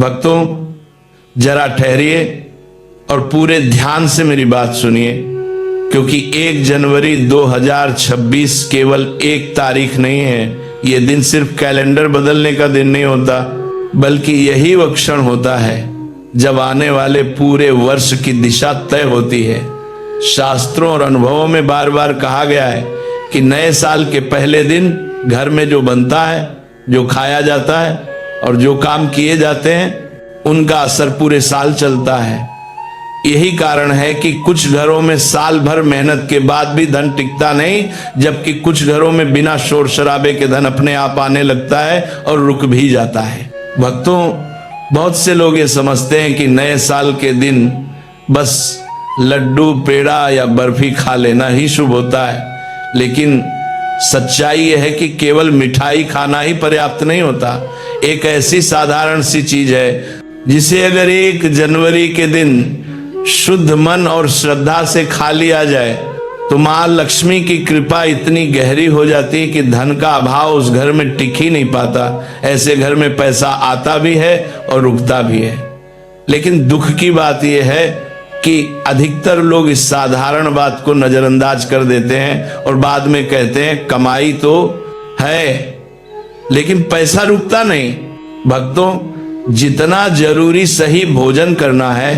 भक्तों, जरा ठहरिए और पूरे ध्यान से मेरी बात सुनिए, क्योंकि 1 जनवरी 2026 केवल एक तारीख नहीं है। यह दिन सिर्फ कैलेंडर बदलने का दिन नहीं होता, बल्कि यही वो क्षण होता है जब आने वाले पूरे वर्ष की दिशा तय होती है। शास्त्रों और अनुभवों में बार बार कहा गया है कि नए साल के पहले दिन घर में जो बनता है, जो खाया जाता है और जो काम किए जाते हैं, उनका असर पूरे साल चलता है। यही कारण है कि कुछ घरों में साल भर मेहनत के बाद भी धन टिकता नहीं, जबकि कुछ घरों में बिना शोर शराबे के धन अपने आप आने लगता है और रुक भी जाता है। भक्तों, बहुत से लोग ये समझते हैं कि नए साल के दिन बस लड्डू, पेड़ा या बर्फी खा लेना ही शुभ होता है, लेकिन सच्चाई यह है कि केवल मिठाई खाना ही पर्याप्त नहीं होता। एक ऐसी साधारण सी चीज है जिसे अगर 1 जनवरी के दिन शुद्ध मन और श्रद्धा से खा लिया जाए तो मां लक्ष्मी की कृपा इतनी गहरी हो जाती है कि धन का अभाव उस घर में टिक ही नहीं पाता। ऐसे घर में पैसा आता भी है और रुकता भी है। लेकिन दुख की बात यह है कि अधिकतर लोग इस साधारण बात को नजरअंदाज कर देते हैं और बाद में कहते हैं कमाई तो है लेकिन पैसा रुकता नहीं। भक्तों, जितना जरूरी सही भोजन करना है,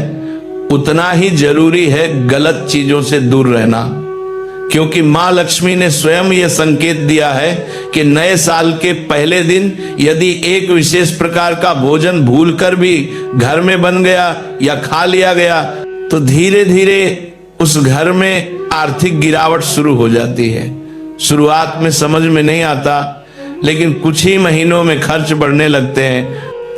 उतना ही जरूरी है गलत चीजों से दूर रहना, क्योंकि मां लक्ष्मी ने स्वयं यह संकेत दिया है कि नए साल के पहले दिन यदि एक विशेष प्रकार का भोजन भूलकर भी घर में बन गया या खा लिया गया तो धीरे धीरे उस घर में आर्थिक गिरावट शुरू हो जाती है। शुरुआत में समझ में नहीं आता, लेकिन कुछ ही महीनों में खर्च बढ़ने लगते हैं,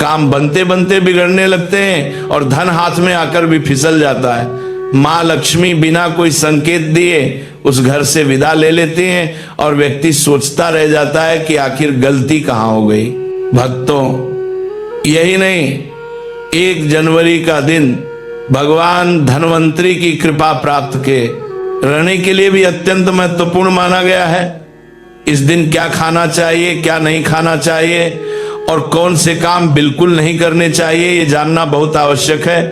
काम बनते बनते बिगड़ने लगते हैं और धन हाथ में आकर भी फिसल जाता है। मां लक्ष्मी बिना कोई संकेत दिए उस घर से विदा ले लेती हैं और व्यक्ति सोचता रह जाता है कि आखिर गलती कहां हो गई। भक्तों, यही नहीं, 1 जनवरी का दिन भगवान धनवंतरी की कृपा प्राप्त के रहने के लिए भी अत्यंत महत्वपूर्ण माना गया है। इस दिन क्या खाना चाहिए, क्या नहीं खाना चाहिए और कौन से काम बिल्कुल नहीं करने चाहिए, ये जानना बहुत आवश्यक है,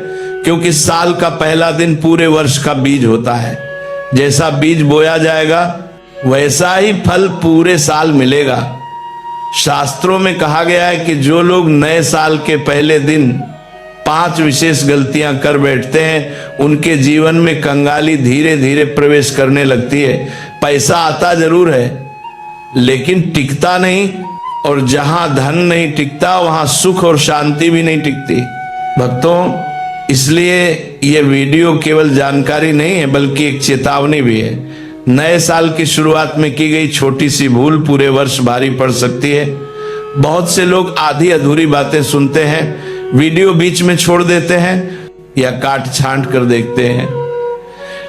क्योंकि साल का पहला दिन पूरे वर्ष का बीज होता है। जैसा बीज बोया जाएगा वैसा ही फल पूरे साल मिलेगा। शास्त्रों में कहा गया है कि जो लोग नए साल के पहले दिन 5 विशेष गलतियां कर बैठते हैं, उनके जीवन में कंगाली धीरे धीरे प्रवेश करने लगती है। पैसा आता जरूर है लेकिन टिकता नहीं, और जहां धन नहीं टिकता वहां सुख और शांति भी नहीं टिकती। भक्तों, इसलिए यह वीडियो केवल जानकारी नहीं है बल्कि एक चेतावनी भी है। नए साल की शुरुआत में की गई छोटी सी भूल पूरे वर्ष भारी पड़ सकती है। बहुत से लोग आधी अधूरी बातें सुनते हैं, वीडियो बीच में छोड़ देते हैं या काट छांट कर देखते हैं।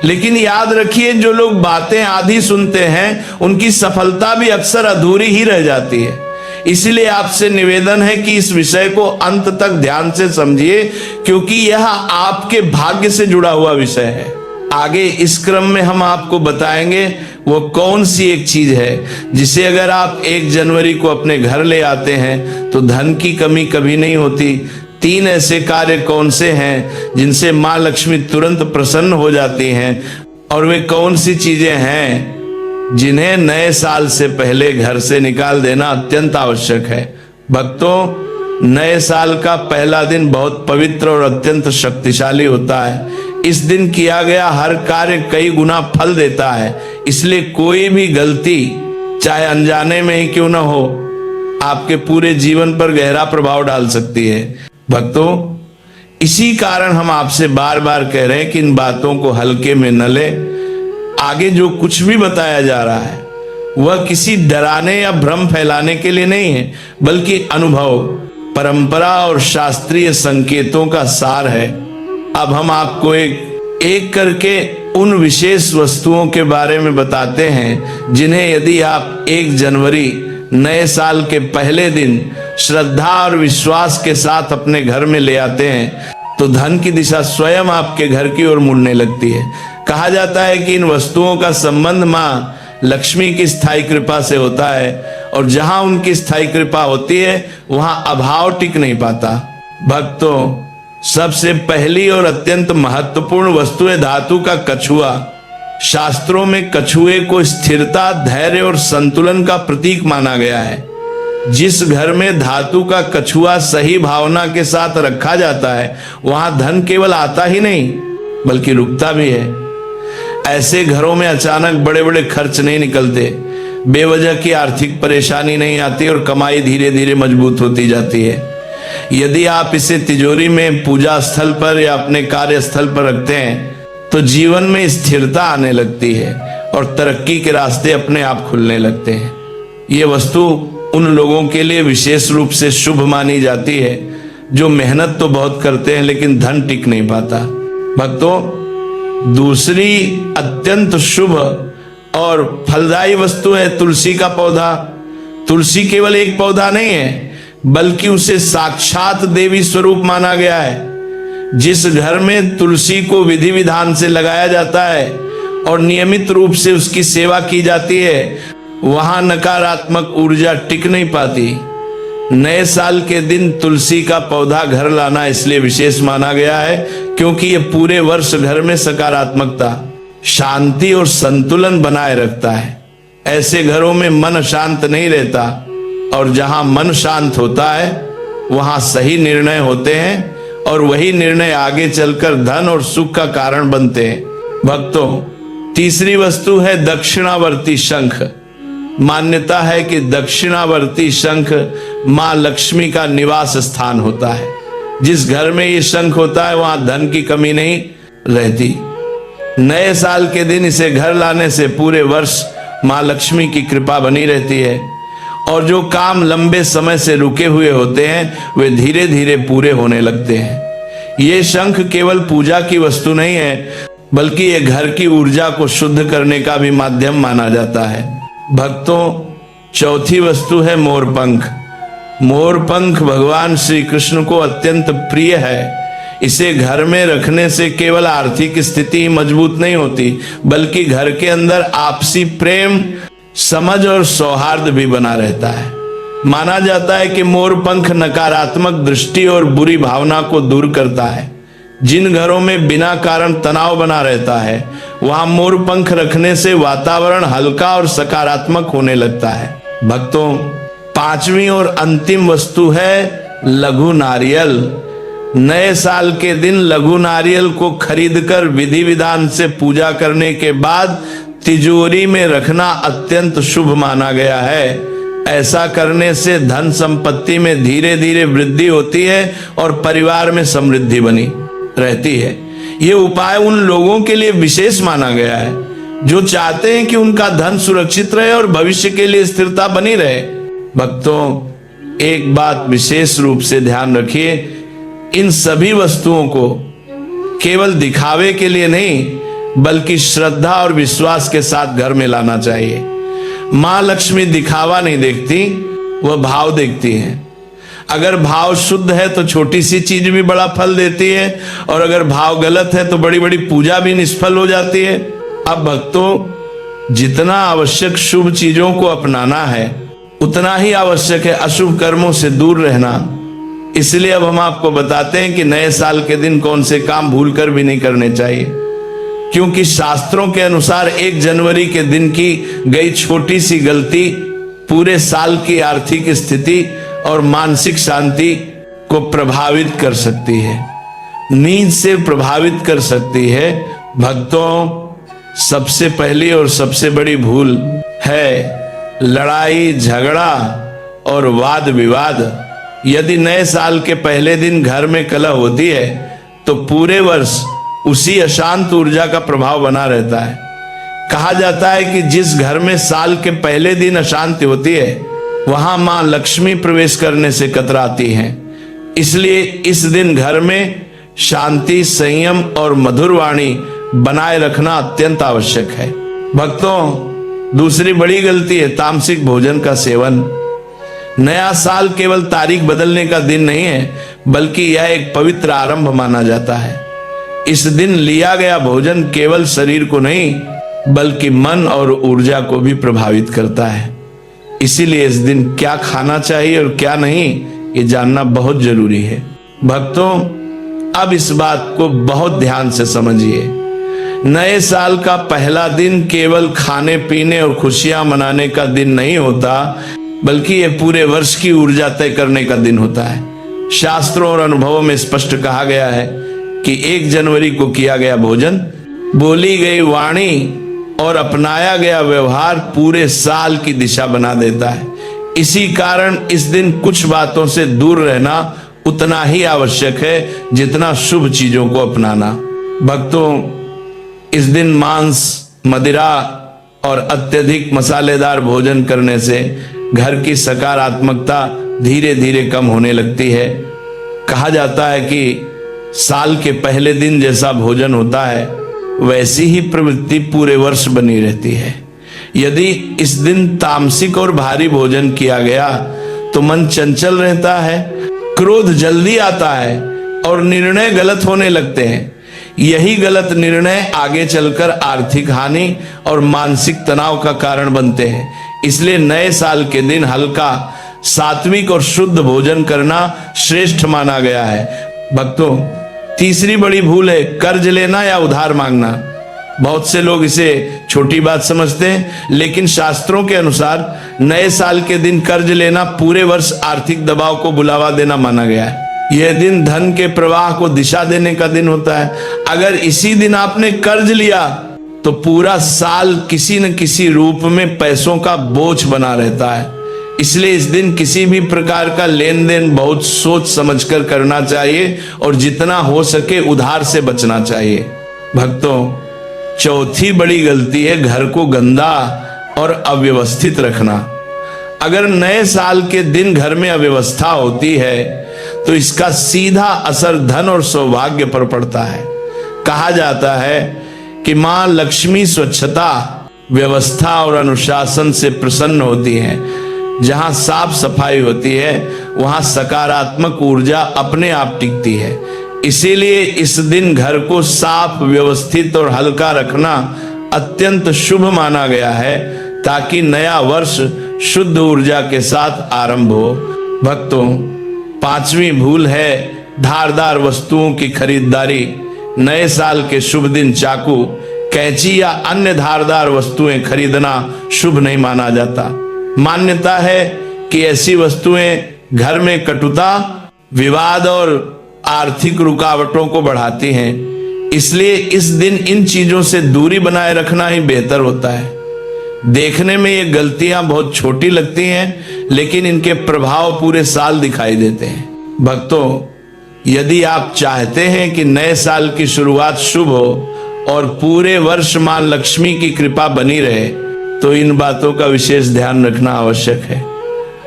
लेकिन याद रखिए, जो लोग बातें आधी सुनते हैं उनकी सफलता भी अक्सर अधूरी ही रह जाती है। इसलिए आपसे निवेदन है कि इस विषय को अंत तक ध्यान से समझिए, क्योंकि यह आपके भाग्य से जुड़ा हुआ विषय है। आगे इस क्रम में हम आपको बताएंगे वो कौन सी एक चीज है जिसे अगर आप 1 जनवरी को अपने घर ले आते हैं तो धन की कमी कभी नहीं होती। 3 ऐसे कार्य कौन से हैं जिनसे मां लक्ष्मी तुरंत प्रसन्न हो जाती हैं, और वे कौन सी चीजें हैं जिन्हें नए साल से पहले घर से निकाल देना अत्यंत आवश्यक है। भक्तों, नए साल का पहला दिन बहुत पवित्र और अत्यंत शक्तिशाली होता है। इस दिन किया गया हर कार्य कई गुना फल देता है, इसलिए कोई भी गलती, चाहे अनजाने में ही क्यों न हो, आपके पूरे जीवन पर गहरा प्रभाव डाल सकती है। भक्तों, इसी कारण हम आपसे बार बार कह रहे हैं कि इन बातों को हल्के में न ले। आगे जो कुछ भी बताया जा रहा है वह किसी डराने या भ्रम फैलाने के लिए नहीं है, बल्कि अनुभव, परंपरा और शास्त्रीय संकेतों का सार है। अब हम आपको एक एक करके उन विशेष वस्तुओं के बारे में बताते हैं जिन्हें यदि आप 1 जनवरी नए साल के पहले दिन श्रद्धा और विश्वास के साथ अपने घर में ले आते हैं तो धन की दिशा स्वयं आपके घर की ओर मुड़ने लगती है। कहा जाता है कि इन वस्तुओं का संबंध मां लक्ष्मी की स्थायी कृपा से होता है, और जहां उनकी स्थायी कृपा होती है वहां अभाव टिक नहीं पाता। भक्तों, सबसे पहली और अत्यंत महत्वपूर्ण वस्तु है धातु का कछुआ। शास्त्रों में कछुए को स्थिरता, धैर्य और संतुलन का प्रतीक माना गया है। जिस घर में धातु का कछुआ सही भावना के साथ रखा जाता है, वहां धन केवल आता ही नहीं बल्कि रुकता भी है। ऐसे घरों में अचानक बड़े बड़े खर्च नहीं निकलते, बेवजह की आर्थिक परेशानी नहीं आती और कमाई धीरे धीरे मजबूत होती जाती है। यदि आप इसे तिजोरी में, पूजा स्थल पर या अपने कार्यस्थल पर रखते हैं तो जीवन में स्थिरता आने लगती है और तरक्की के रास्ते अपने आप खुलने लगते हैं। ये वस्तु उन लोगों के लिए विशेष रूप से शुभ मानी जाती है जो मेहनत तो बहुत करते हैं लेकिन धन टिक नहीं पाता। भक्तों, दूसरी अत्यंत शुभ और फलदायी वस्तु है तुलसी का पौधा। तुलसी केवल एक पौधा नहीं है बल्कि उसे साक्षात देवी स्वरूप माना गया है। जिस घर में तुलसी को विधि विधान से लगाया जाता है और नियमित रूप से उसकी सेवा की जाती है, वहां नकारात्मक ऊर्जा टिक नहीं पाती। नए साल के दिन तुलसी का पौधा घर लाना इसलिए विशेष माना गया है क्योंकि यह पूरे वर्ष घर में सकारात्मकता, शांति और संतुलन बनाए रखता है। ऐसे घरों में मन शांत नहीं रहता और जहां मन शांत होता है वहां सही निर्णय होते हैं और वही निर्णय आगे चलकर धन और सुख का कारण बनते हैं। भक्तों, तीसरी वस्तु है दक्षिणावर्ती शंख। मान्यता है कि दक्षिणावर्ती शंख मां लक्ष्मी का निवास स्थान होता है। जिस घर में ये शंख होता है वहां धन की कमी नहीं रहती। नए साल के दिन इसे घर लाने से पूरे वर्ष मां लक्ष्मी की कृपा बनी रहती है और जो काम लंबे समय से रुके हुए होते हैं वे धीरे धीरे पूरे होने लगते हैं। ये शंख केवल पूजा की वस्तु नहीं है बल्कि ये घर की ऊर्जा को शुद्ध करने का भी माध्यम माना जाता है। भक्तों, चौथी वस्तु है मोरपंख। मोरपंख भगवान श्री कृष्ण को अत्यंत प्रिय है। इसे घर में रखने से केवल आर्थिक स्थिति मजबूत नहीं होती बल्कि घर के अंदर आपसी प्रेम, समझ और सौहार्द भी बना रहता है। माना जाता है कि मोरपंख नकारात्मक दृष्टि और बुरी भावना को दूर करता है। जिन घरों में बिना कारण तनाव बना रहता है वहां मोरपंख रखने से वातावरण हल्का और सकारात्मक होने लगता है। भक्तों, पांचवी और अंतिम वस्तु है लघु नारियल। नए साल के दिन लघु नारियल को खरीदकर विधि विधान से पूजा करने के बाद तिजोरी में रखना अत्यंत शुभ माना गया है। ऐसा करने से धन संपत्ति में धीरे धीरे वृद्धि होती है और परिवार में समृद्धि बनी रहती है। ये उपाय उन लोगों के लिए विशेष माना गया है जो चाहते हैं कि उनका धन सुरक्षित रहे और भविष्य के लिए स्थिरता बनी रहे। भक्तों, एक बात विशेष रूप से ध्यान रखिए, इन सभी वस्तुओं को केवल दिखावे के लिए नहीं बल्कि श्रद्धा और विश्वास के साथ घर में लाना चाहिए। मां लक्ष्मी दिखावा नहीं देखती, वह भाव देखती है। अगर भाव शुद्ध है तो छोटी सी चीज भी बड़ा फल देती है और अगर भाव गलत है तो बड़ी बड़ी पूजा भी निष्फल हो जाती है। अब भक्तों, जितना आवश्यक शुभ चीजों को अपनाना है उतना ही आवश्यक है अशुभ कर्मों से दूर रहना। इसलिए अब हम आपको बताते हैं कि नए साल के दिन कौन से काम भूलकर भी नहीं करने चाहिए, क्योंकि शास्त्रों के अनुसार 1 जनवरी के दिन की गई छोटी सी गलती पूरे साल की आर्थिक स्थिति और मानसिक शांति को प्रभावित कर सकती है, नींद से प्रभावित कर सकती है। भक्तों, सबसे पहली और सबसे बड़ी भूल है लड़ाई झगड़ा और वाद विवाद। यदि नए साल के पहले दिन घर में कलह होती है तो पूरे वर्ष उसी अशांत ऊर्जा का प्रभाव बना रहता है। कहा जाता है कि जिस घर में साल के पहले दिन अशांति होती है वहां मां लक्ष्मी प्रवेश करने से कतराती हैं। इसलिए इस दिन घर में शांति, संयम और मधुर वाणी बनाए रखना अत्यंत आवश्यक है। भक्तों, दूसरी बड़ी गलती है तामसिक भोजन का सेवन। नया साल केवल तारीख बदलने का दिन नहीं है बल्कि यह एक पवित्र आरंभ माना जाता है। इस दिन लिया गया भोजन केवल शरीर को नहीं बल्कि मन और ऊर्जा को भी प्रभावित करता है। इसीलिए इस दिन क्या खाना चाहिए और क्या नहीं ये जानना बहुत जरूरी है। भक्तों, अब इस बात को बहुत ध्यान से समझिए। नए साल का पहला दिन केवल खाने पीने और खुशियां मनाने का दिन नहीं होता, बल्कि यह पूरे वर्ष की ऊर्जा तय करने का दिन होता है। शास्त्रों और अनुभवों में स्पष्ट कहा गया है कि 1 जनवरी को किया गया भोजन, बोली गई वाणी और अपनाया गया व्यवहार पूरे साल की दिशा बना देता है। इसी कारण इस दिन कुछ बातों से दूर रहना उतना ही आवश्यक है जितना शुभ चीजों को अपनाना। भक्तों, इस दिन मांस, मदिरा और अत्यधिक मसालेदार भोजन करने से घर की सकारात्मकता धीरे धीरे कम होने लगती है। कहा जाता है कि साल के पहले दिन जैसा भोजन होता है, वैसी ही प्रवृत्ति पूरे वर्ष बनी रहती है। यदि इस दिन तामसिक और भारी भोजन किया गया तो मन चंचल रहता है, क्रोध जल्दी आता है और निर्णय गलत होने लगते हैं। यही गलत निर्णय आगे चलकर आर्थिक हानि और मानसिक तनाव का कारण बनते हैं। इसलिए नए साल के दिन हल्का, सात्विक और शुद्ध भोजन करना श्रेष्ठ माना गया है। भक्तों, तीसरी बड़ी भूल है कर्ज लेना या उधार मांगना। बहुत से लोग इसे छोटी बात समझते हैं, लेकिन शास्त्रों के अनुसार नए साल के दिन कर्ज लेना पूरे वर्ष आर्थिक दबाव को बुलावा देना माना गया है। यह दिन धन के प्रवाह को दिशा देने का दिन होता है। अगर इसी दिन आपने कर्ज लिया तो पूरा साल किसी न किसी रूप में पैसों का बोझ बना रहता है। इसलिए इस दिन किसी भी प्रकार का लेन देन बहुत सोच समझकर करना चाहिए और जितना हो सके उधार से बचना चाहिए। भक्तों, चौथी बड़ी गलती है घर को गंदा और अव्यवस्थित रखना। अगर नए साल के दिन घर में अव्यवस्था होती है तो इसका सीधा असर धन और सौभाग्य पर पड़ता है। कहा जाता है कि मां लक्ष्मी स्वच्छता, व्यवस्था और अनुशासन से प्रसन्न होती है। जहां साफ सफाई होती है वहां सकारात्मक ऊर्जा अपने आप टिकती है। इसीलिए इस दिन घर को साफ, व्यवस्थित और हल्का रखना अत्यंत शुभ माना गया है, ताकि नया वर्ष शुद्ध ऊर्जा के साथ आरंभ हो। भक्तों, पांचवी भूल है धारदार वस्तुओं की खरीदारी। नए साल के शुभ दिन चाकू, कैंची या अन्य धारदार वस्तुएं खरीदना शुभ नहीं माना जाता। मान्यता है कि ऐसी वस्तुएं घर में कटुता, विवाद और आर्थिक रुकावटों को बढ़ाती हैं। इसलिए इस दिन इन चीजों से दूरी बनाए रखना ही बेहतर होता है। देखने में ये गलतियां बहुत छोटी लगती हैं, लेकिन इनके प्रभाव पूरे साल दिखाई देते हैं। भक्तों, यदि आप चाहते हैं कि नए साल की शुरुआत शुभ हो और पूरे वर्ष मां लक्ष्मी की कृपा बनी रहे, तो इन बातों का विशेष ध्यान रखना आवश्यक है।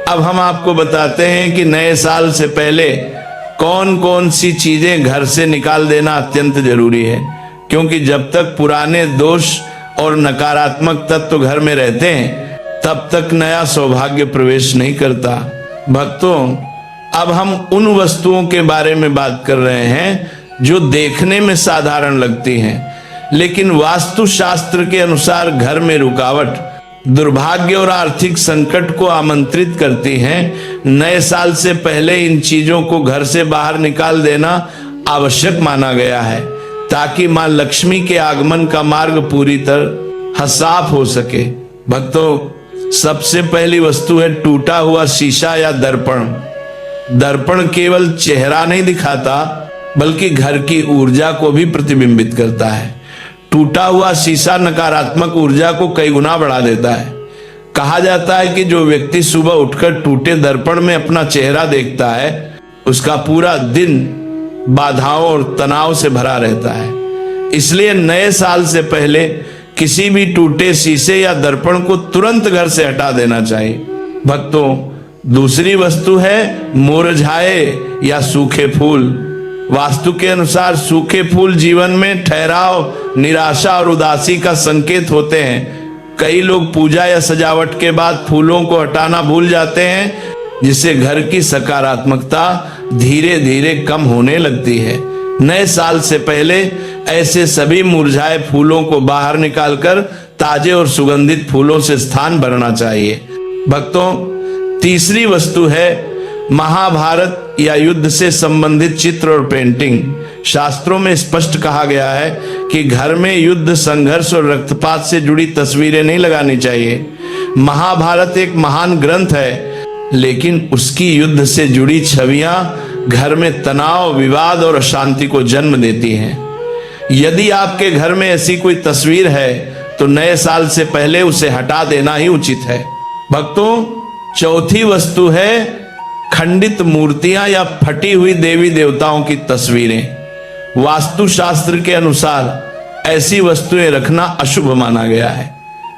अब हम आपको बताते हैं कि नए साल से पहले कौन कौन सी चीजें घर से निकाल देना अत्यंत जरूरी है, क्योंकि जब तक पुराने दोष और नकारात्मक तत्व घर में रहते हैं तब तक नया सौभाग्य प्रवेश नहीं करता। भक्तों, अब हम उन वस्तुओं के बारे में बात कर रहे हैं जो देखने में साधारण लगती हैं, लेकिन वास्तुशास्त्र के अनुसार घर में रुकावट, दुर्भाग्य और आर्थिक संकट को आमंत्रित करती हैं। नए साल से पहले इन चीजों को घर से बाहर निकाल देना आवश्यक माना गया है, ताकि मां लक्ष्मी के आगमन का मार्ग पूरी तरह साफ हो सके। भक्तों, सबसे पहली वस्तु है टूटा हुआ शीशा या दर्पण। दर्पण केवल चेहरा नहीं दिखाता, बल्कि घर की ऊर्जा को भी प्रतिबिंबित करता है। टूटा हुआ शीशा नकारात्मक ऊर्जा को कई गुना बढ़ा देता है। कहा जाता है कि जो व्यक्ति सुबह उठकर टूटे दर्पण में अपना चेहरा देखता है, उसका पूरा दिन बाधाओं और तनाव से भरा रहता है। इसलिए नए साल से पहले किसी भी टूटे शीशे या दर्पण को तुरंत घर से हटा देना चाहिए। भक्तों, दूसरी वस्तु है मुरझाए या सूखे फूल। वास्तु के अनुसार सूखे फूल जीवन में ठहराव, निराशा और उदासी का संकेत होते हैं। कई लोग पूजा या सजावट के बाद फूलों को हटाना भूल जाते हैं, जिससे घर की सकारात्मकता धीरे धीरे कम होने लगती है। नए साल से पहले ऐसे सभी मुरझाए फूलों को बाहर निकालकर ताजे और सुगंधित फूलों से स्थान भरना चाहिए। भक्तों, तीसरी वस्तु है महाभारत या युद्ध से संबंधित चित्र और पेंटिंग, शास्त्रों में स्पष्ट कहा गया है कि घर में युद्ध, संघर्ष और रक्तपात से जुड़ी तस्वीरें नहीं लगानी चाहिए। महाभारत एक महान ग्रंथ है, लेकिन उसकी युद्ध से जुड़ी छवियां घर में तनाव, विवाद और अशांति को जन्म देती हैं। यदि आपके घर में ऐसी कोई तस्वीर है तो नए साल से पहले उसे हटा देना ही उचित है। भक्तों, चौथी वस्तु है खंडित मूर्तियां या फटी हुई देवी देवताओं की तस्वीरें। वास्तुशास्त्र के अनुसार ऐसी वस्तुएं रखना अशुभ माना गया है।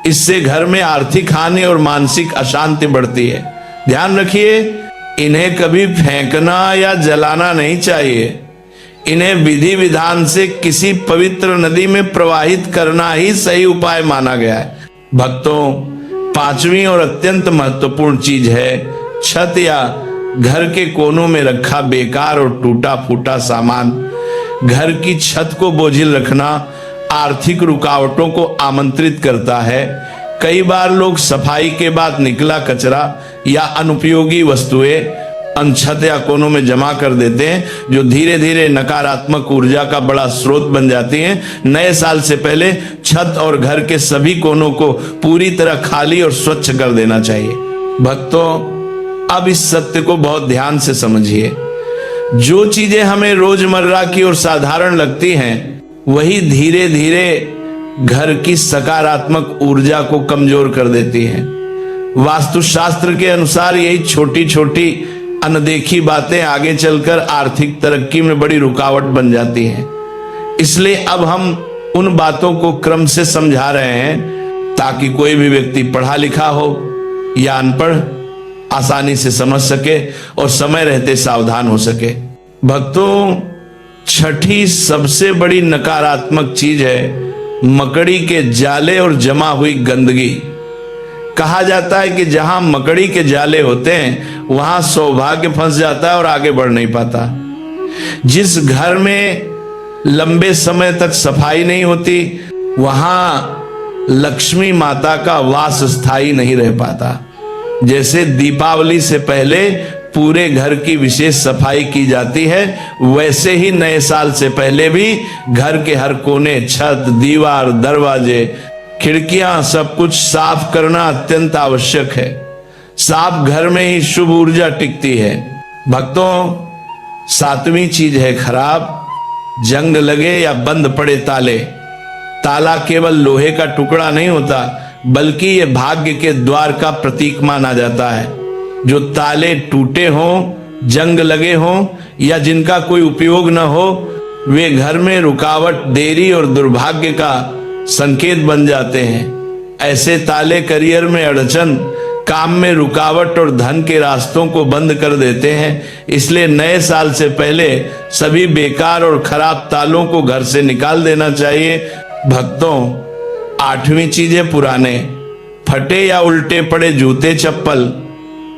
इससे घर में आर्थिक हानि और मानसिक अशांति बढ़ती है। ध्यान रखिए, इन्हें कभी फेंकना या जलाना नहीं चाहिए। इन्हें विधि विधान से किसी पवित्र नदी में प्रवाहित करना ही सही उपाय माना गया है। भक्तों, पांचवी और अत्यंत महत्वपूर्ण चीज है छत या घर के कोनों में रखा बेकार और टूटा फूटा सामान। घर की छत को बोझिल रखना आर्थिक रुकावटों को आमंत्रित करता है। कई बार लोग सफाई के बाद निकला कचरा या अनुपयोगी वस्तुएं छत या कोनों में जमा कर देते हैं, जो धीरे धीरे नकारात्मक ऊर्जा का बड़ा स्रोत बन जाती हैं। नए साल से पहले छत और घर के सभी कोनों को पूरी तरह खाली और स्वच्छ कर देना चाहिए। भक्तों, अब इस सत्य को बहुत ध्यान से समझिए। जो चीजें हमें रोजमर्रा की और साधारण लगती हैं, वही धीरे धीरे घर की सकारात्मक ऊर्जा को कमजोर कर देती हैं। वास्तुशास्त्र के अनुसार यही छोटी छोटी अनदेखी बातें आगे चलकर आर्थिक तरक्की में बड़ी रुकावट बन जाती हैं। इसलिए अब हम उन बातों को क्रम से समझा रहे हैं ताकि कोई भी व्यक्ति पढ़ा लिखा हो या अनपढ़ आसानी से समझ सके और समय रहते सावधान हो सके। भक्तों, छठी सबसे बड़ी नकारात्मक चीज है मकड़ी के जाले और जमा हुई गंदगी। कहा जाता है कि जहां मकड़ी के जाले होते हैं वहां सौभाग्य फंस जाता है और आगे बढ़ नहीं पाता। जिस घर में लंबे समय तक सफाई नहीं होती वहां लक्ष्मी माता का वास स्थायी नहीं रह पाता। जैसे दीपावली से पहले पूरे घर की विशेष सफाई की जाती है, वैसे ही नए साल से पहले भी घर के हर कोने, छत, दीवार, दरवाजे, खिड़कियां सब कुछ साफ करना अत्यंत आवश्यक है। साफ घर में ही शुभ ऊर्जा टिकती है। भक्तों, सातवीं चीज है खराब, जंग लगे या बंद पड़े ताले। ताला केवल लोहे का टुकड़ा नहीं होता, बल्कि यह भाग्य के द्वार का प्रतीक माना जाता है। जो ताले टूटे हों, जंग लगे हों या जिनका कोई उपयोग न हो, वे घर में रुकावट, देरी और दुर्भाग्य का संकेत बन जाते हैं। ऐसे ताले करियर में अड़चन, काम में रुकावट और धन के रास्तों को बंद कर देते हैं। इसलिए नए साल से पहले सभी बेकार और खराब तालों को घर से निकाल देना चाहिए। भक्तों, आठवीं चीज है पुराने, फटे या उल्टे पड़े जूते चप्पल।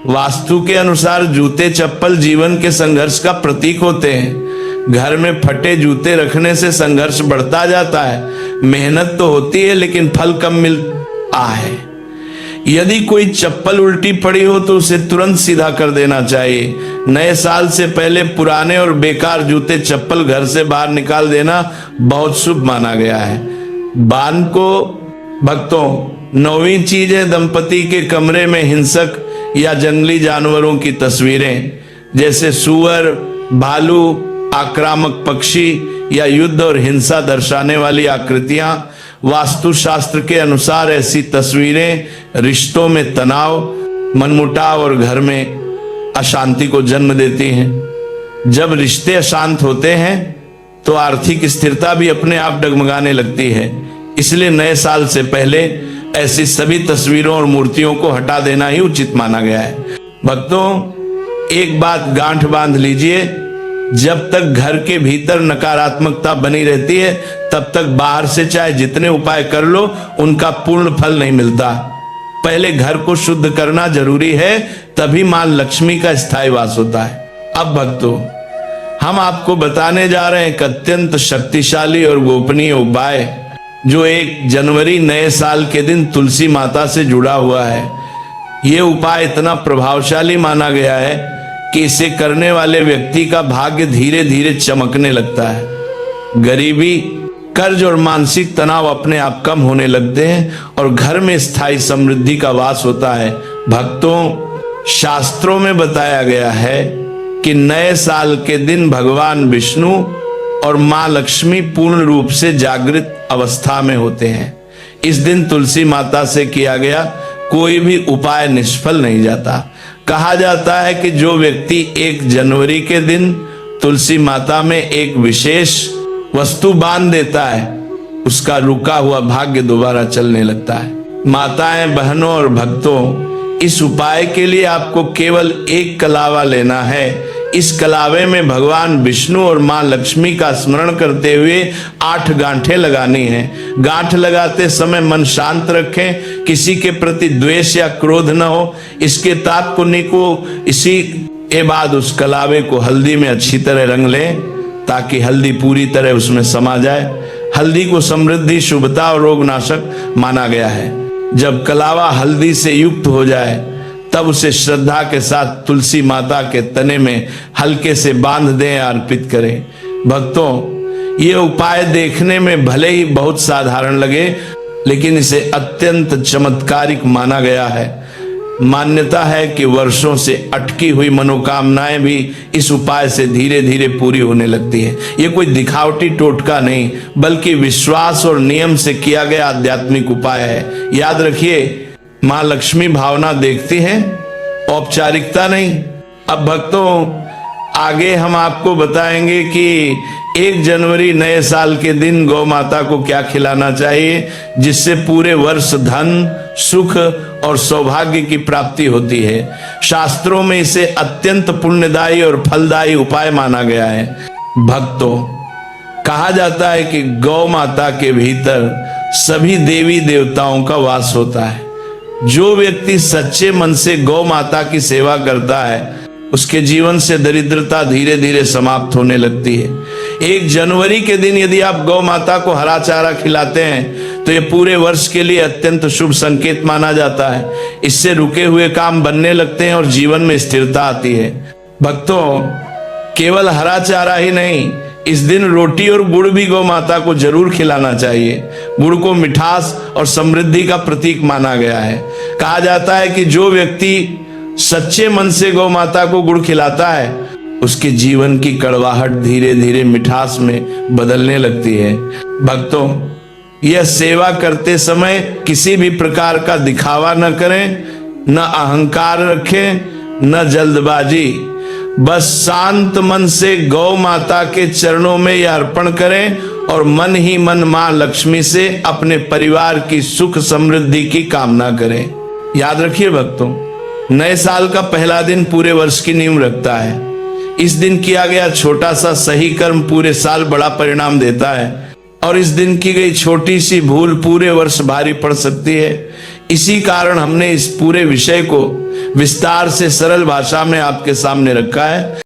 वास्तु के अनुसार जूते चप्पल जीवन के संघर्ष का प्रतीक होते हैं। घर में फटे जूते रखने से संघर्ष बढ़ता जाता है। मेहनत तो होती है लेकिन फल कम मिलता है। यदि कोई चप्पल उल्टी पड़ी हो तो उसे तुरंत सीधा कर देना चाहिए। नए साल से पहले पुराने और बेकार जूते चप्पल घर से बाहर निकाल देना बहुत शुभ माना गया है। बान को भक्तों, नौवीं चीज है दंपति के कमरे में हिंसक या जंगली जानवरों की तस्वीरें, जैसे सुअर, भालू, आक्रामक पक्षी या युद्ध और हिंसा दर्शाने वाली आकृतियां। वास्तुशास्त्र के अनुसार ऐसी तस्वीरें रिश्तों में तनाव, मनमुटाव और घर में अशांति को जन्म देती हैं। जब रिश्ते अशांत होते हैं तो आर्थिक स्थिरता भी अपने आप डगमगाने लगती है। इसलिए नए साल से पहले ऐसी सभी तस्वीरों और मूर्तियों को हटा देना ही उचित माना गया है। भक्तों, एक बात गांठ बांध लीजिए, जब तक घर के भीतर नकारात्मकता बनी रहती है तब तक बाहर से चाहे जितने उपाय कर लो उनका पूर्ण फल नहीं मिलता। पहले घर को शुद्ध करना जरूरी है, तभी मां लक्ष्मी का स्थायी वास होता है। अब भक्तों, हम आपको बताने जा रहे हैं एक अत्यंत शक्तिशाली और गोपनीय उपाय जो 1 जनवरी नए साल के दिन तुलसी माता से जुड़ा हुआ है। ये उपाय इतना प्रभावशाली माना गया है कि इसे करने वाले व्यक्ति का भाग्य धीरे धीरे चमकने लगता है। गरीबी, कर्ज और मानसिक तनाव अपने आप कम होने लगते हैं और घर में स्थायी समृद्धि का वास होता है। भक्तों, शास्त्रों में बताया गया है कि नए साल के दिन भगवान विष्णु और मां लक्ष्मी पूर्ण रूप से जागृत अवस्था में होते हैं। इस दिन तुलसी माता से किया गया कोई भी उपाय निष्फल नहीं जाता। कहा जाता है कि जो व्यक्ति 1 जनवरी के दिन तुलसी माता में एक विशेष वस्तु बांध देता है, उसका रुका हुआ भाग्य दोबारा चलने लगता है। माताएं, बहनों और भक्तों, इस उपाय के लिए आपको केवल 1 कलावा लेना है। इस कलावे में भगवान विष्णु और मां लक्ष्मी का स्मरण करते हुए 8 गांठें लगानी हैं। गांठ लगाते समय मन शांत रखें, किसी के प्रति द्वेष या क्रोध न हो। इसके तात्पुण्य को इसी के बाद उस कलावे को हल्दी में अच्छी तरह रंग लें ताकि हल्दी पूरी तरह उसमें समा जाए। हल्दी को समृद्धि, शुभता और रोगनाशक माना गया है। जब कलावा हल्दी से युक्त हो जाए तब उसे श्रद्धा के साथ तुलसी माता के तने में हल्के से बांध दें, अर्पित करें। भक्तों, ये उपाय देखने में भले ही बहुत साधारण लगे, लेकिन इसे अत्यंत चमत्कारिक माना गया है। मान्यता है कि वर्षों से अटकी हुई मनोकामनाएं भी इस उपाय से धीरे धीरे पूरी होने लगती है। ये कोई दिखावटी टोटका नहीं, बल्कि विश्वास और नियम से किया गया आध्यात्मिक उपाय है। याद रखिए, मां लक्ष्मी भावना देखती हैं, औपचारिकता नहीं। अब भक्तों, आगे हम आपको बताएंगे कि 1 जनवरी नए साल के दिन गौ माता को क्या खिलाना चाहिए जिससे पूरे वर्ष धन, सुख और सौभाग्य की प्राप्ति होती है। शास्त्रों में इसे अत्यंत पुण्यदायी और फलदायी उपाय माना गया है। भक्तों, कहा जाता है कि गौ माता के भीतर सभी देवी देवताओं का वास होता है। जो व्यक्ति सच्चे मन से गौ माता की सेवा करता है, उसके जीवन से दरिद्रता धीरे धीरे समाप्त होने लगती है। 1 जनवरी के दिन यदि आप गौ माता को हरा चारा खिलाते हैं तो ये पूरे वर्ष के लिए अत्यंत शुभ संकेत माना जाता है। इससे रुके हुए काम बनने लगते हैं और जीवन में स्थिरता आती है। भक्तों, केवल हरा चारा ही नहीं, इस दिन रोटी और गुड़ भी गौ माता को जरूर खिलाना चाहिए। गुड़ को मिठास और समृद्धि का प्रतीक माना गया है। कहा जाता है कि जो व्यक्ति सच्चे मन से गौ माता को गुड़ खिलाता है, उसके जीवन की कड़वाहट धीरे धीरे मिठास में बदलने लगती है। भक्तों, यह सेवा करते समय किसी भी प्रकार का दिखावा न करें, न अहंकार रखें, न जल्दबाजी। बस शांत मन से गौ माता के चरणों में यह अर्पण करें और मन ही मन मां लक्ष्मी से अपने परिवार की सुख समृद्धि की कामना करें। याद रखिए भक्तों, नए साल का पहला दिन पूरे वर्ष की नींव रखता है। इस दिन किया गया छोटा सा सही कर्म पूरे साल बड़ा परिणाम देता है और इस दिन की गई छोटी सी भूल पूरे वर्ष भारी पड़ सकती है। इसी कारण हमने इस पूरे विषय को विस्तार से सरल भाषा में आपके सामने रखा है।